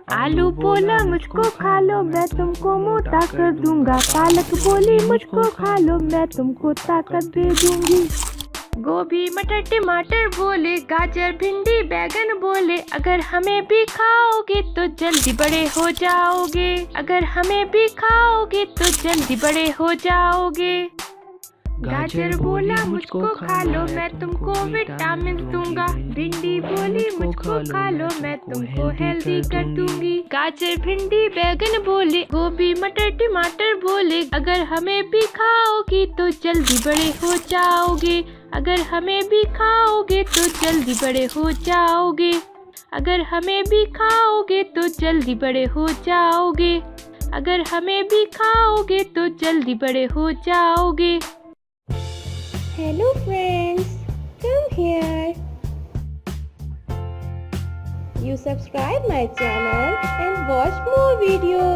आलू बोला मुझको खा लो, मैं तुमको मोटा कर दूंगा। पालक बोली मुझको खा लो, मैं तुमको ताकत दे दूंगी। गोभी मटर टमाटर बोले, गाजर भिंडी बैगन बोले, अगर हमें भी खाओगे तो जल्दी बड़े हो जाओगे। अगर हमें भी खाओगे तो जल्दी बड़े हो जाओगे। गाजर बोला मुझको खा लो, मैं तुमको विटामिन दूंगा। भिंडी बोली मुझको खा लो, मैं तुमको हेल्दी कर दूंगी। गाजर भिंडी बैगन बोले, गोभी मटर टमाटर बोले, अगर हमें भी खाओगी तो जल्दी बड़े हो जाओगे। अगर हमें भी खाओगे तो जल्दी बड़े हो जाओगे। अगर हमें भी खाओगे तो जल्दी बड़े हो जाओगे। अगर हमें भी खाओगे तो जल्दी बड़े हो जाओगे। Hello friends, come here. You subscribe my channel and watch more videos.